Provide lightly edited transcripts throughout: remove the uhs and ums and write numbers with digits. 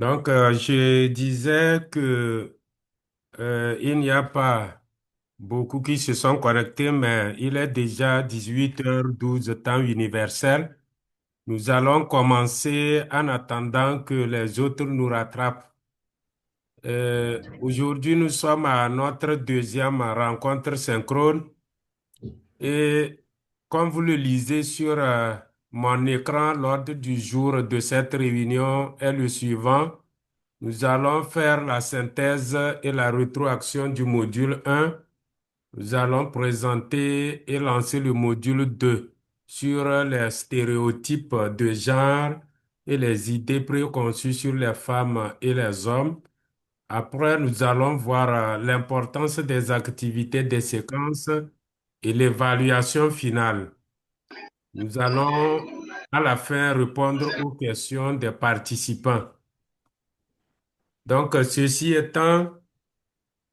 Je disais que il n'y a pas beaucoup qui se sont connectés, mais il est déjà 18h12 temps universel. Nous allons commencer en attendant que les autres nous rattrapent. Aujourd'hui, nous sommes à notre deuxième rencontre synchrone et comme vous le lisez sur mon écran, l'ordre du jour de cette réunion est le suivant. Nous allons faire la synthèse et la rétroaction du module 1. Nous allons présenter et lancer le module 2 sur les stéréotypes de genre et les idées préconçues sur les femmes et les hommes. Après, nous allons voir l'importance des activités des séquences et l'évaluation finale. Nous allons à la fin répondre aux questions des participants. Ceci étant,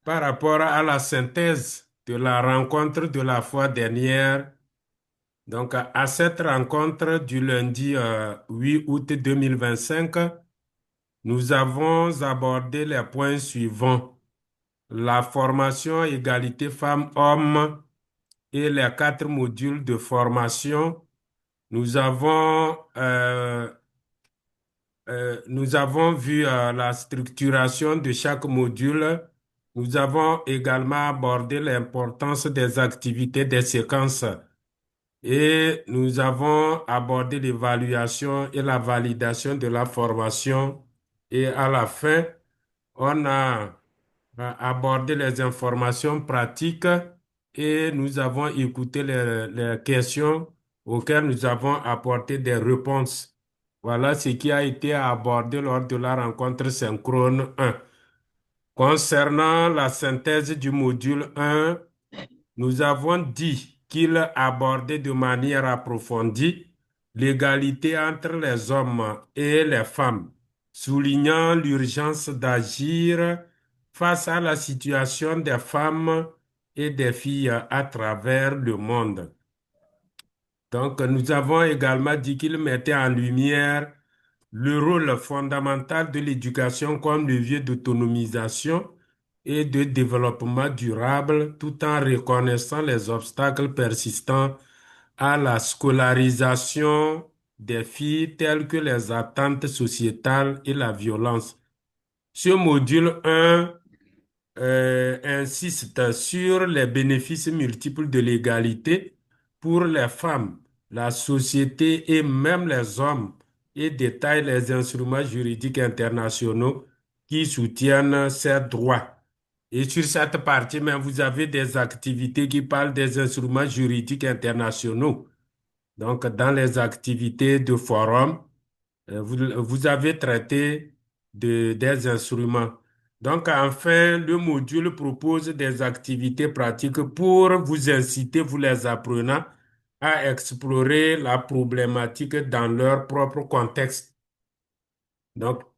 par rapport à la synthèse de la rencontre de la fois dernière, à cette rencontre du lundi 8 août 2025, nous avons abordé les points suivants. La formation égalité femmes-hommes et les quatre modules de formation. Nous avons nous avons vu la structuration de chaque module. Nous avons également abordé l'importance des activités des séquences et nous avons abordé l'évaluation et la validation de la formation. Et à la fin, on a abordé les informations pratiques et nous avons écouté les questions auxquelles nous avons apporté des réponses. Voilà ce qui a été abordé lors de la rencontre synchrone 1. Concernant la synthèse du module 1, nous avons dit qu'il abordait de manière approfondie l'égalité entre les hommes et les femmes, soulignant l'urgence d'agir face à la situation des femmes et des filles à travers le monde. Nous avons également dit qu'il mettait en lumière le rôle fondamental de l'éducation comme levier d'autonomisation et de développement durable, tout en reconnaissant les obstacles persistants à la scolarisation des filles, telles que les attentes sociétales et la violence. Ce module 1 insiste sur les bénéfices multiples de l'égalité pour les femmes, la société et même les hommes et détaille les instruments juridiques internationaux qui soutiennent ces droits. Et sur cette partie, mais vous avez des activités qui parlent des instruments juridiques internationaux. Dans les activités de forum, vous avez traité des instruments. Enfin, le module propose des activités pratiques pour vous inciter, vous les apprenants, à explorer la problématique dans leur propre contexte.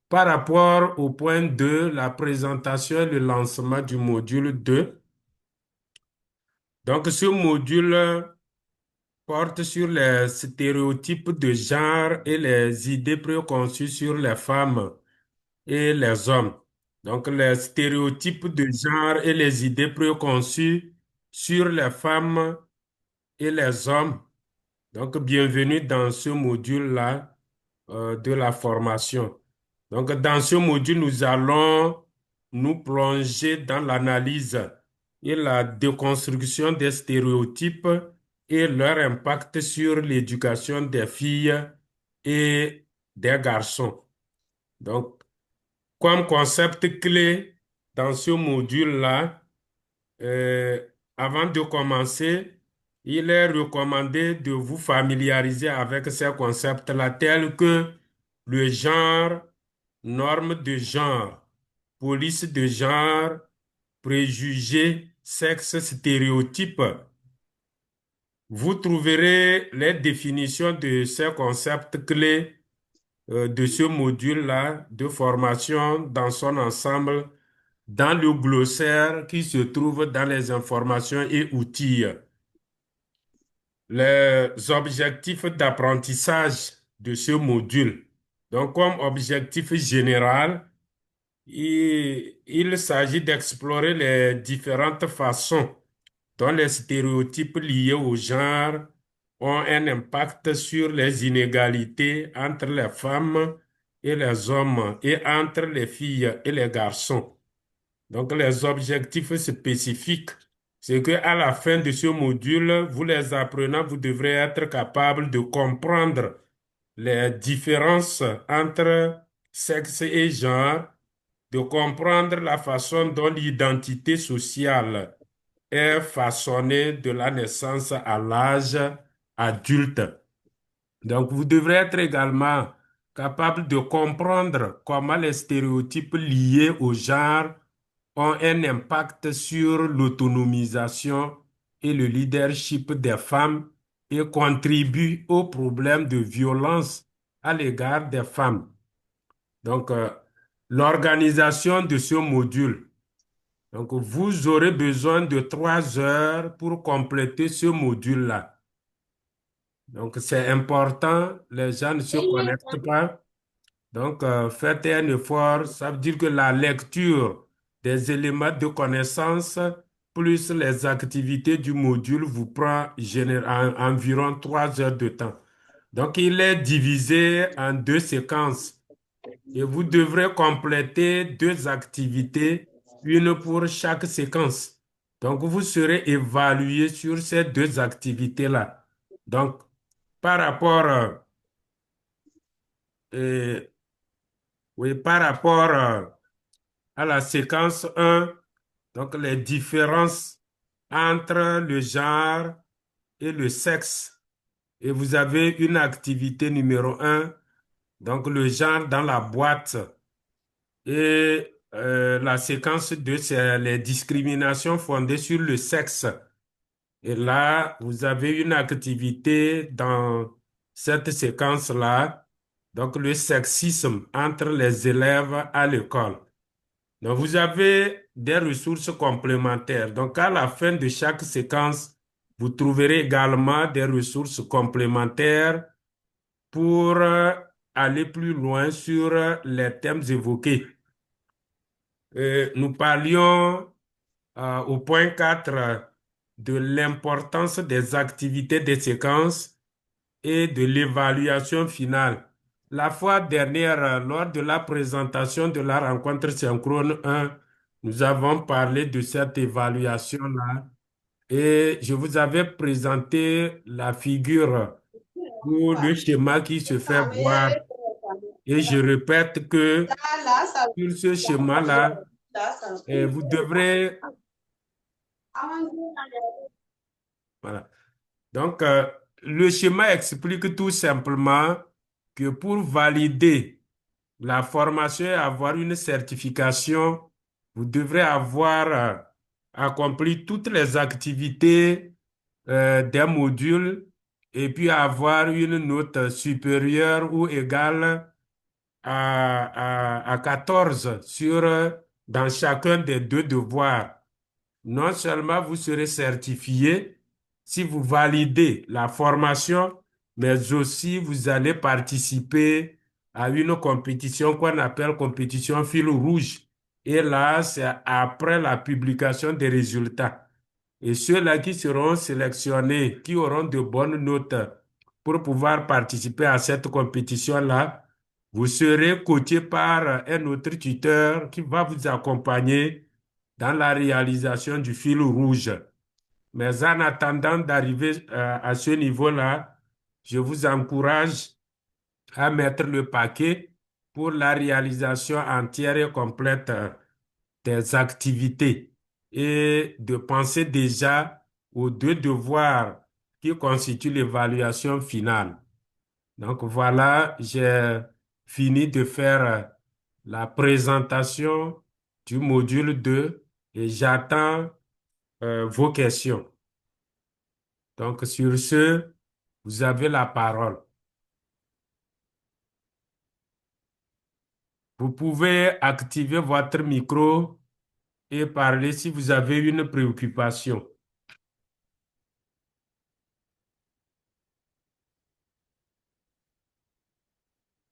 Par rapport au point 2, la présentation et le lancement du module 2. Ce module porte sur les stéréotypes de genre et les idées préconçues sur les femmes et les hommes. Les stéréotypes de genre et les idées préconçues sur les femmes et les hommes. Bienvenue dans ce module-là de la formation. Dans ce module, nous allons nous plonger dans l'analyse et la déconstruction des stéréotypes et leur impact sur l'éducation des filles et des garçons. Donc, comme concept clé dans ce module-là, euh, avant de commencer, il est recommandé de vous familiariser avec ces concepts-là tels que le genre, normes de genre, police de genre, préjugés, sexe, stéréotypes. Vous trouverez les définitions de ces concepts clés de ce module-là de formation dans son ensemble dans le glossaire qui se trouve dans les informations et outils. Les objectifs d'apprentissage de ce module. Donc, comme objectif général, il s'agit d'explorer les différentes façons dont les stéréotypes liés au genre ont un impact sur les inégalités entre les femmes et les hommes et entre les filles et les garçons. Donc, les objectifs spécifiques, c'est qu'à la fin de ce module, vous les apprenants, vous devrez être capable de comprendre les différences entre sexe et genre, de comprendre la façon dont l'identité sociale est façonnée de la naissance à l'âge adulte. Donc, vous devrez être également capable de comprendre comment les stéréotypes liés au genre ont un impact sur l'autonomisation et le leadership des femmes et contribuent aux problèmes de violence à l'égard des femmes. Donc, l'organisation de ce module. Donc, vous aurez besoin de 3 heures pour compléter ce module-là. Donc, c'est important, les gens ne se connectent pas. Donc, faites un effort. Ça veut dire que la lecture des éléments de connaissance plus les activités du module vous prend environ 3 heures de temps. Donc, il est divisé en 2 séquences et vous devrez compléter 2 activités, une pour chaque séquence. Donc, vous serez évalué sur ces 2 activités-là. Donc, par rapport, euh, oui, par rapport à la séquence 1, donc les différences entre le genre et le sexe. Et vous avez une activité numéro 1, donc le genre dans la boîte. Et la séquence 2, c'est les discriminations fondées sur le sexe. Et là, vous avez une activité dans cette séquence-là, donc le sexisme entre les élèves à l'école. Donc, vous avez des ressources complémentaires. Donc, à la fin de chaque séquence, vous trouverez également des ressources complémentaires pour aller plus loin sur les thèmes évoqués. Nous parlions au point 4 de l'importance des activités des séquences et de l'évaluation finale. La fois dernière, lors de la présentation de la rencontre synchrone 1, nous avons parlé de cette évaluation-là et je vous avais présenté la figure ou le schéma qui se fait voir. Et je répète que sur ce schéma-là, vous devrez... Voilà. Donc, le schéma explique tout simplement que pour valider la formation et avoir une certification, vous devrez avoir accompli toutes les activités des modules et puis avoir une note supérieure ou égale à 14 sur, dans chacun des 2 devoirs. Non seulement vous serez certifié si vous validez la formation, mais aussi vous allez participer à une compétition qu'on appelle compétition fil rouge. Et là, c'est après la publication des résultats. Et ceux-là qui seront sélectionnés, qui auront de bonnes notes pour pouvoir participer à cette compétition-là, vous serez coaché par un autre tuteur qui va vous accompagner dans la réalisation du fil rouge. Mais en attendant d'arriver à ce niveau-là, je vous encourage à mettre le paquet pour la réalisation entière et complète des activités et de penser déjà aux 2 devoirs qui constituent l'évaluation finale. Donc voilà, j'ai fini de faire la présentation du module 2 et j'attends vos questions. Donc sur ce, vous avez la parole. Vous pouvez activer votre micro et parler si vous avez une préoccupation.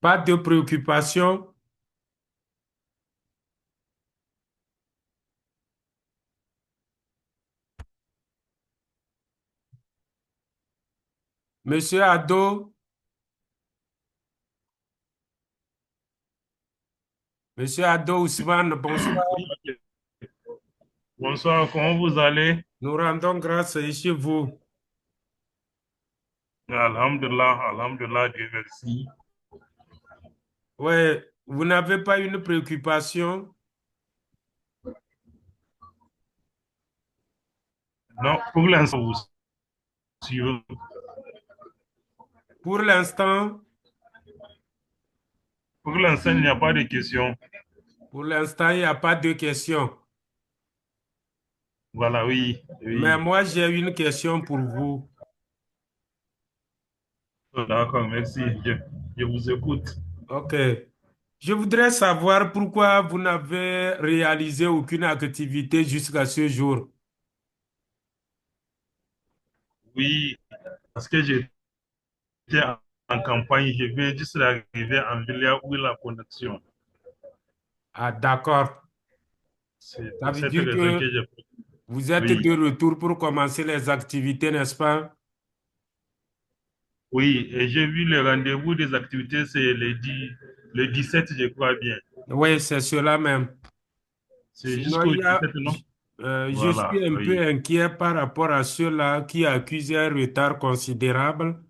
Pas de préoccupation. Monsieur Ado, Monsieur Ado Ousmane, bonsoir. Oui, bonsoir, comment vous allez? Nous rendons grâce et chez vous. Alhamdulillah, Alhamdulillah, Dieu merci. Ouais, vous n'avez pas une préoccupation? Non, pour l'instant, vous suivez. Pour l'instant, Pour l'instant, il n'y a pas de question. il n'y a pas de question. Voilà, oui, Mais oui. moi, j'ai une question pour vous. D'accord, merci. Je vous écoute. OK. Je voudrais savoir pourquoi vous n'avez réalisé aucune activité jusqu'à ce jour. Oui, parce que j'étais en campagne, je viens juste d'arriver en ville où il y a la connexion. Ah, d'accord. C'est Ça pour veut cette dire raison que que j'ai... vous êtes Oui, de retour pour commencer les activités, n'est-ce pas? oui, et j'ai vu le rendez-vous des activités, c'est le 17, je crois bien. Oui, c'est cela même. C'est Sinon, jusqu'au 17, non? je Voilà, suis un peu oui, inquiet par rapport à ceux-là qui accusent un retard considérable.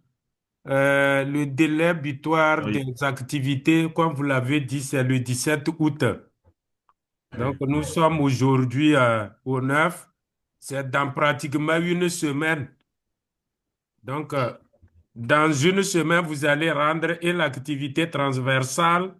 Le délai butoir oui. des activités, comme vous l'avez dit, c'est le 17 août. Donc, nous sommes aujourd'hui au 9. C'est dans pratiquement une semaine. Donc, dans une semaine, vous allez rendre et l'activité transversale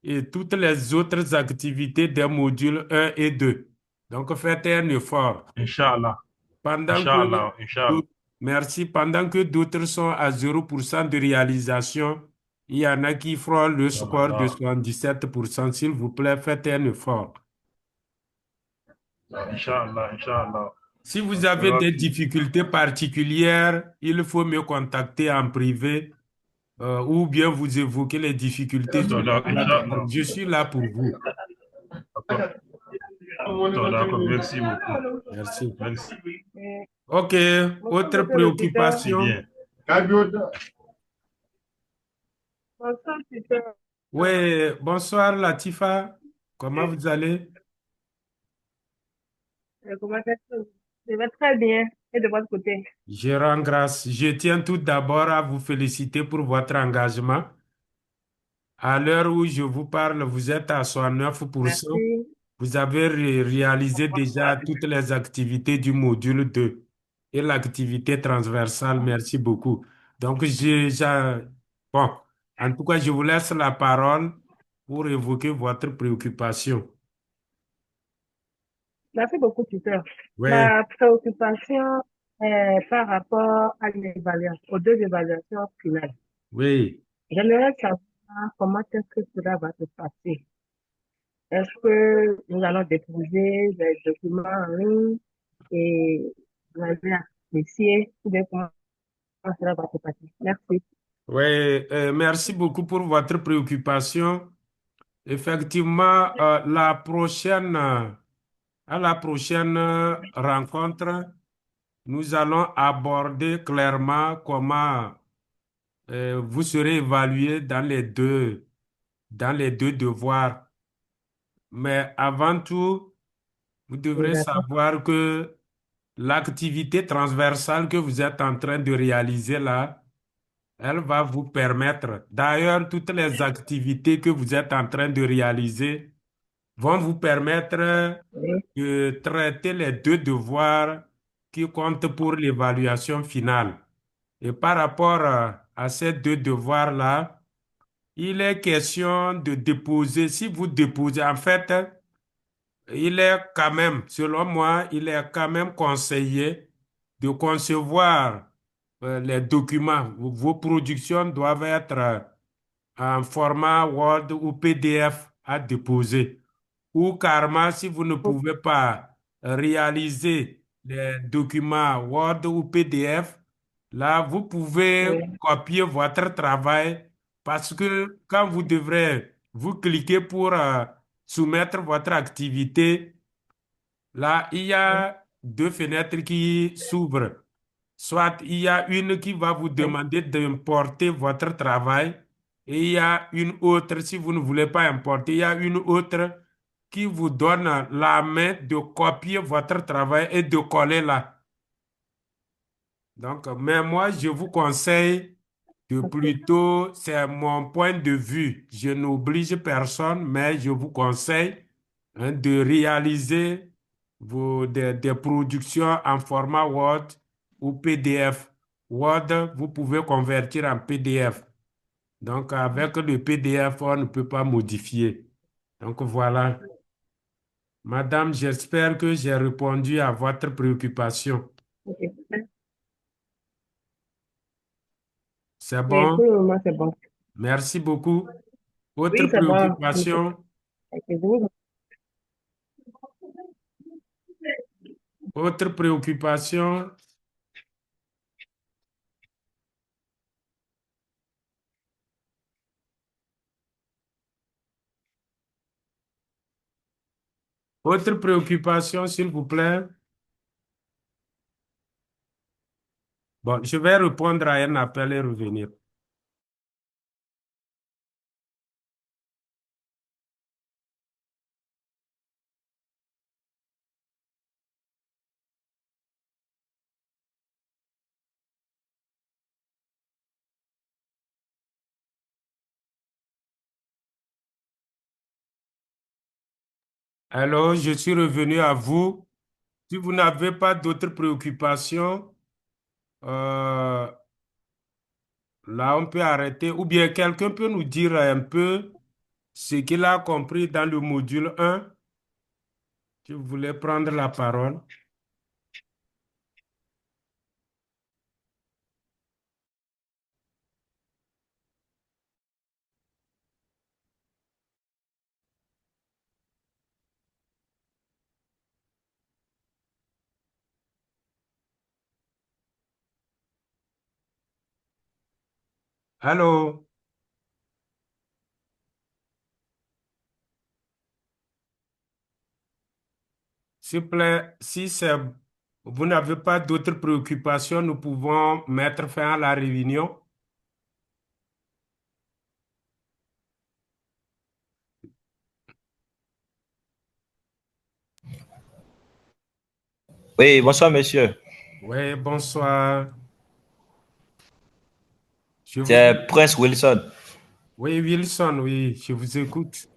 et toutes les autres activités des modules 1 et 2. Donc, faites un effort. Inch'Allah, Pendant que Inch'Allah, Inch'Allah. d'autres, merci, pendant que d'autres sont à 0% de réalisation, il y en a qui feront le score de Inch'Allah, 77%. S'il vous plaît, faites un effort. Inch'Allah, Inch'Allah. Si vous On avez fera des tout. difficultés particulières, il faut me contacter en privé ou bien vous évoquer les difficultés sur la plateforme. Inch'Allah. Je suis là pour vous. D'accord, merci beaucoup. Merci. Merci. OK. Bonsoir, Autre monsieur le tuteur. C'est préoccupation? bien. Bonsoir, tuteur. Oui, bonsoir Latifa. Comment vous allez? Comment est-ce. Je vais très bien. Et de votre côté? Je rends grâce. Je tiens tout d'abord à vous féliciter pour votre engagement. À l'heure où je vous parle, vous êtes à 69%. Merci. Vous avez réalisé déjà toutes les activités du module 2 et l'activité transversale. Merci beaucoup. Donc, bon, en tout cas, je vous laisse la parole pour évoquer votre préoccupation. Merci beaucoup, tuteur. Oui, Ma préoccupation est par rapport à l'évaluation, aux deux évaluations finales. oui. J'aimerais savoir comment est-ce que cela va se passer. Est-ce que nous allons déposer les documents en ligne et vous allez apprécier ou bien comment cela va se passer? Merci. Oui, merci beaucoup pour votre préoccupation. Effectivement, à la prochaine rencontre, nous allons aborder clairement comment vous serez évalué dans les deux devoirs. Mais avant tout, vous Oui, devrez d'accord. savoir que l'activité transversale que vous êtes en train de réaliser là, elle va vous permettre, d'ailleurs, toutes les activités que vous êtes en train de réaliser vont vous permettre Oui, de traiter les deux devoirs qui comptent pour l'évaluation finale. Et par rapport à ces deux devoirs-là, il est question de déposer, si vous déposez, en fait, il est quand même, selon moi, il est quand même conseillé de concevoir les documents. Vos productions doivent être en format Word ou PDF à déposer. Ou carrément, si vous ne pouvez pas réaliser les documents Word ou PDF, là, vous pouvez oui, copier votre travail Parce que quand vous devrez, vous cliquez pour soumettre votre activité, là, il y Oui, a deux fenêtres qui s'ouvrent. Soit il y a une qui va vous oui, demander d'importer votre travail et il y a une autre, si vous ne voulez pas importer, il y a une autre qui vous donne la main de copier votre travail et de coller là. Donc, mais moi, je vous conseille de ok, plutôt, c'est mon point de vue. Je n'oblige personne, mais je vous conseille de réaliser des productions en format Word ou PDF. Word, vous pouvez convertir en PDF. Donc, avec le PDF, on ne peut pas modifier. Donc, voilà. Madame, j'espère que j'ai répondu à votre préoccupation. ok, super. C'est Oui, pour bon? le moment, c'est bon. Merci beaucoup. Autre Oui, c'est bon. préoccupation? Inquiétez-vous. Autre préoccupation? Autre préoccupation, s'il vous plaît? Bon, je vais répondre à un appel et revenir. Alors, je suis revenu à vous. Si vous n'avez pas d'autres préoccupations, euh, là, on peut arrêter. Ou bien quelqu'un peut nous dire un peu ce qu'il a compris dans le module 1. Si vous voulez prendre la parole. Allô? S'il vous plaît, si vous n'avez pas d'autres préoccupations, nous pouvons mettre fin à la réunion. Oui, bonsoir, monsieur. Oui, bonsoir. Je vous C'est écoute. Prince Wilson. Oui, Wilson, oui, je vous écoute.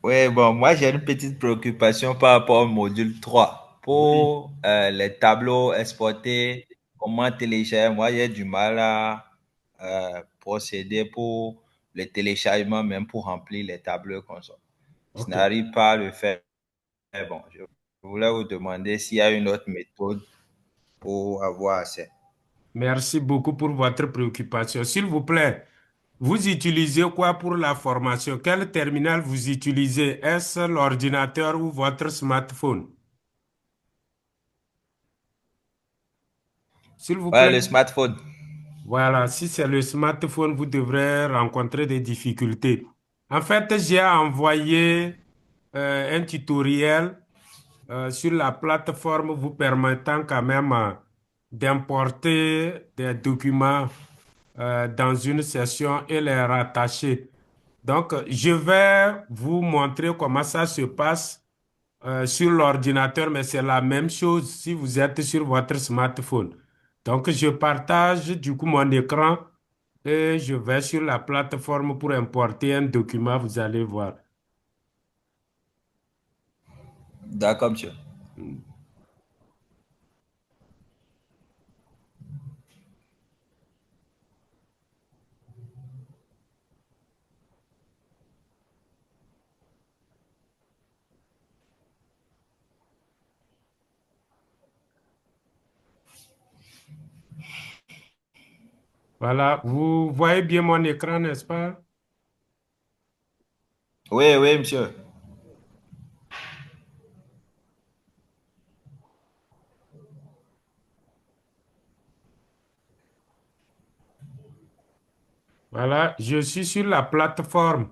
Oui, bon, moi j'ai une petite préoccupation par rapport au module 3. Oui, Pour les tableaux exportés, comment télécharger? Moi, j'ai du mal à procéder pour le téléchargement, même pour remplir les tableaux comme ça. Je ok. n'arrive pas à le faire. Mais bon, je voulais vous demander s'il y a une autre méthode pour avoir accès. Merci beaucoup pour votre préoccupation. S'il vous plaît, vous utilisez quoi pour la formation? Quel terminal vous utilisez? Est-ce l'ordinateur ou votre smartphone? S'il vous Ouais, plaît. le smartphone. Voilà, si c'est le smartphone, vous devrez rencontrer des difficultés. En fait, j'ai envoyé un tutoriel sur la plateforme vous permettant quand même d'importer des documents dans une session et les rattacher. Donc, je vais vous montrer comment ça se passe sur l'ordinateur, mais c'est la même chose si vous êtes sur votre smartphone. Donc, je partage du coup mon écran et je vais sur la plateforme pour importer un document, vous allez voir. D'accord, monsieur. Voilà, vous voyez bien mon écran, n'est-ce pas? Oui, oui, monsieur. Voilà, je suis sur la plateforme.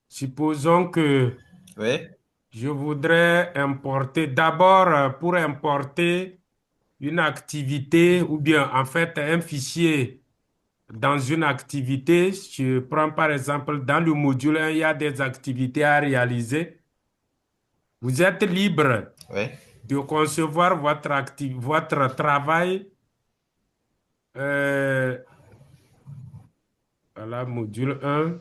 Supposons que Oui, je voudrais importer, d'abord pour importer une activité ou bien en fait un fichier dans une activité. Je prends par exemple dans le module 1, il y a des activités à réaliser. Vous êtes libre oui. de concevoir votre travail. euh, voilà, module 1.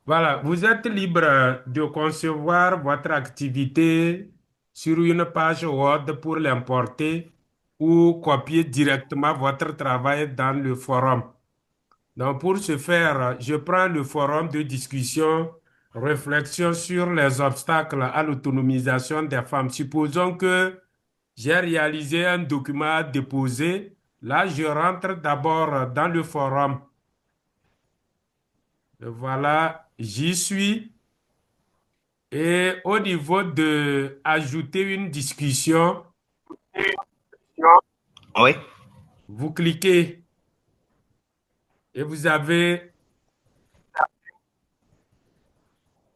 Voilà, vous êtes libre de concevoir votre activité sur une page Word pour l'importer ou copier directement votre travail dans le forum. Donc, pour ce faire, je prends le forum de discussion, réflexion sur les obstacles à l'autonomisation des femmes. Supposons que j'ai réalisé un document à déposer. Là, je rentre d'abord dans le forum. Voilà, j'y suis. Et au niveau de ajouter une discussion, Oui. vous cliquez et vous avez,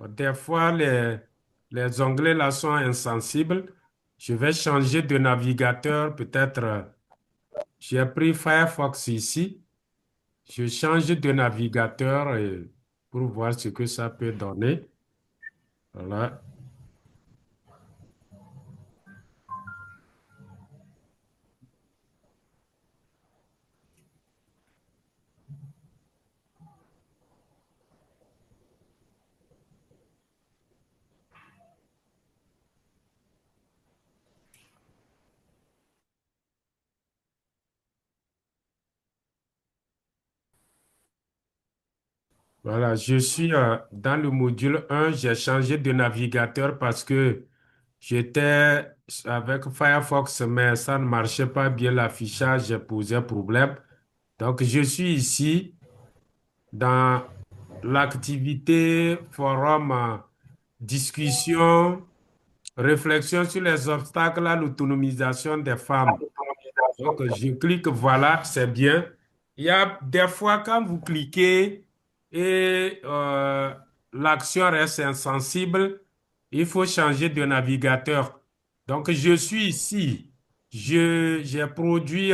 des fois, les onglets là sont insensibles. Je vais changer de navigateur. Peut-être, j'ai pris Firefox ici. Je change de navigateur pour voir ce que ça peut donner. Voilà. Voilà, je suis dans le module 1. J'ai changé de navigateur parce que j'étais avec Firefox, mais ça ne marchait pas bien. L'affichage posait problème. Donc, je suis ici dans l'activité forum, discussion, réflexion sur les obstacles à l'autonomisation des femmes. Donc, je clique, voilà, c'est bien. Il y a des fois, quand vous cliquez et l'action reste insensible, il faut changer de navigateur. Donc, je suis ici. J'ai produit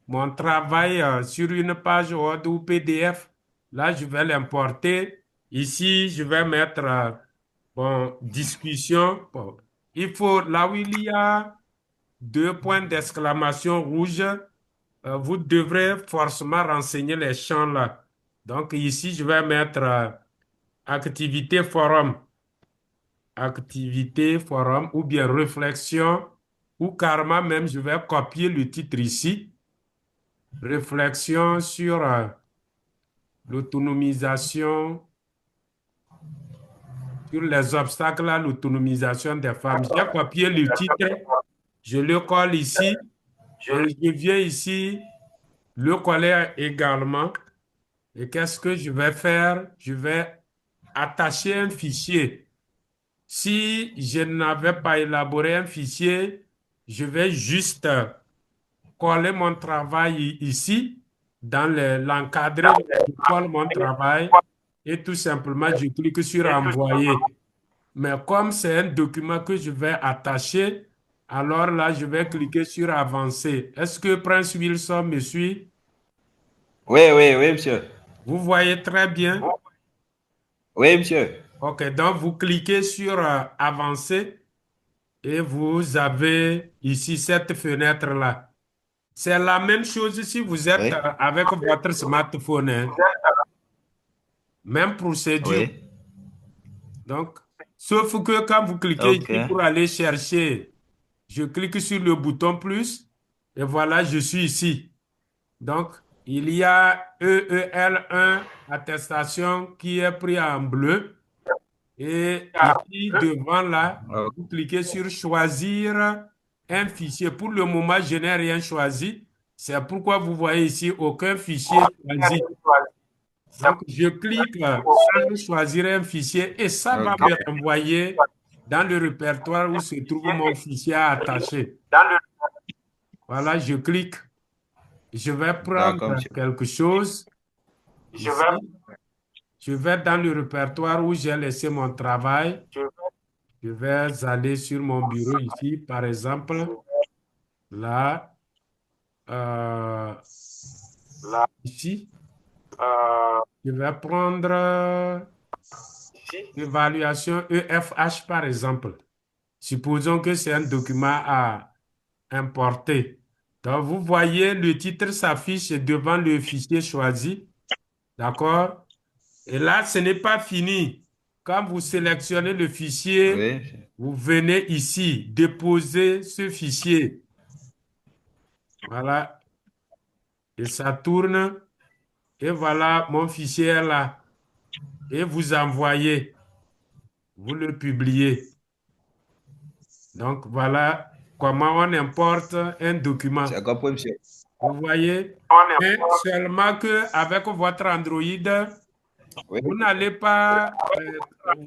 mon travail sur une page Word ou PDF. Là, je vais l'importer. Ici, je vais mettre, bon, discussion. Bon, il faut, là où il y a deux points d'exclamation rouge, vous devrez forcément renseigner les champs là. Donc ici, je vais mettre activité forum, activité forum ou bien réflexion ou carrément même, je vais copier le titre ici, réflexion sur l'autonomisation, sur les obstacles à l'autonomisation des femmes. J'ai copié le titre, je le colle ici et je viens ici le coller également. Et qu'est-ce que je vais faire? Je vais attacher un fichier. Si je n'avais pas élaboré un fichier, je vais juste coller mon travail ici, dans l'encadré, je colle mon travail et tout simplement, je clique sur envoyer. Mais comme c'est un document que je vais attacher, alors là, je vais cliquer sur avancer. Est-ce que Prince Wilson me suit? Oui, oui, oui, monsieur. Vous voyez très bien. Oui, monsieur. OK, donc vous cliquez sur avancer et vous avez ici cette fenêtre-là. C'est la même chose si vous êtes Oui, avec votre smartphone, hein. Même procédure. oui. Donc, sauf que quand vous cliquez OK. ici pour aller chercher, je clique sur le bouton plus et voilà, je suis ici. Donc, il y a EEL1 attestation qui est pris en bleu. Et ici, devant là, Oh, vous cliquez sur choisir un fichier. Pour le moment, je n'ai rien choisi. C'est pourquoi vous voyez ici aucun fichier choisi. Donc, je clique sur choisir un fichier et ça va OK. me renvoyer dans le répertoire où se trouve mon fichier attaché. Voilà, je clique. Je vais prendre D'accord, monsieur. quelque chose ici. Je vais dans le répertoire où j'ai laissé mon travail. Je vais aller sur mon bureau ici, par exemple. Là, euh, ici. Je vais prendre l'évaluation EFH, par exemple. Supposons que c'est un document à importer. Donc, vous voyez, le titre s'affiche devant le fichier choisi. D'accord? Et là, ce n'est pas fini. Quand vous sélectionnez le fichier, Oui. vous venez ici, déposer ce fichier. Voilà. Et ça tourne. Et voilà, mon fichier est là. Et vous envoyez. Vous le publiez. Donc, voilà comment on importe un document. C'est compris, monsieur. Vous voyez? Mais seulement qu'avec votre Android, Oui. vous n'allez pas,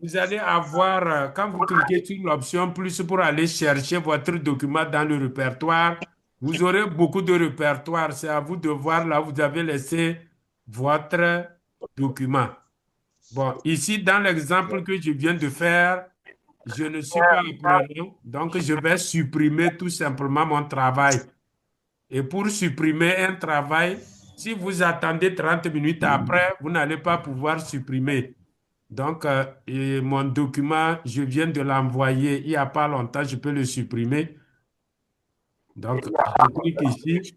vous allez avoir, quand vous cliquez sur l'option plus pour aller chercher votre document dans le répertoire, vous aurez beaucoup de répertoires. C'est à vous de voir là où vous avez laissé votre document. Bon, ici, dans l'exemple que je viens de faire, je ne suis pas apprenant, donc je vais supprimer tout simplement mon travail. Et pour supprimer un travail, si vous attendez 30 minutes après, vous n'allez pas pouvoir supprimer. Donc, et mon document, je viens de l'envoyer il n'y a pas longtemps, je peux le supprimer. Donc, je clique ici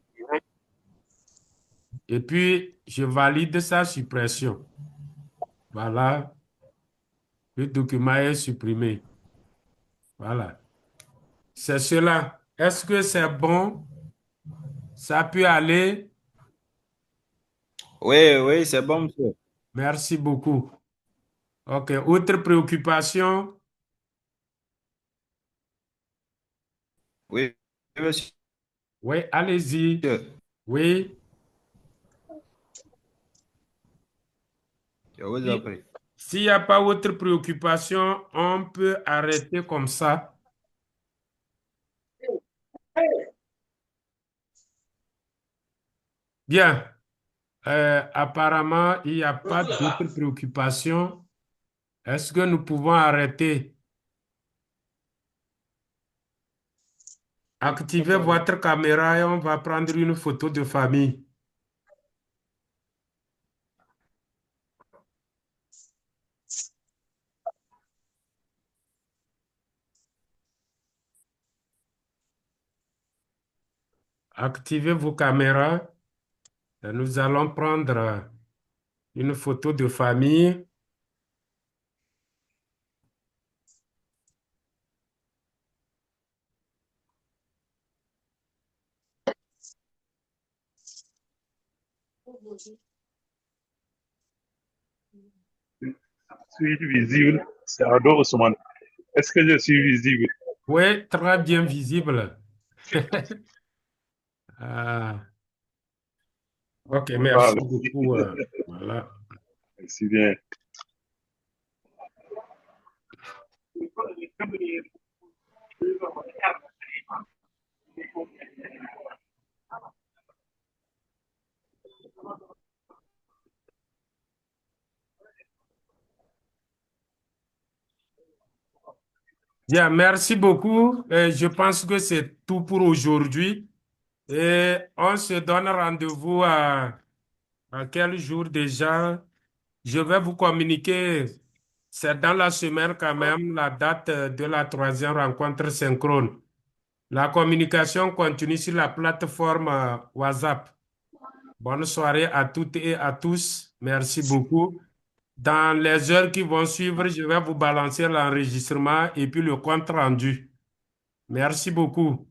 et puis je valide sa suppression. Voilà, le document est supprimé. Voilà, c'est cela. Est-ce que c'est bon? Ça peut aller? Oui, oui, c'est bon, monsieur. Merci beaucoup. OK, autre préoccupation? Oui, monsieur. Oui, allez-y. Oui. Je vous en Si- prie. S'il n'y a pas autre préoccupation, on peut arrêter comme ça. Bien. Apparemment, il n'y a pas d'autres préoccupations. Est-ce que nous pouvons arrêter? Activez votre caméra et on va prendre une photo de famille. Activez vos caméras et nous allons prendre une photo de famille. Je suis visible. C'est Ado Ousmane. Est-ce que je suis visible? Oui, très bien visible. Ah, ok, merci Voilà. beaucoup. Voilà. Merci bien. Bien, merci beaucoup. Je pense que c'est tout pour aujourd'hui. Et on se donne rendez-vous à quel jour déjà? Je vais vous communiquer. C'est dans la semaine quand même la date de la troisième rencontre synchrone. La communication continue sur la plateforme WhatsApp. Bonne soirée à toutes et à tous. Merci beaucoup. Dans les heures qui vont suivre, je vais vous balancer l'enregistrement et puis le compte rendu. Merci beaucoup.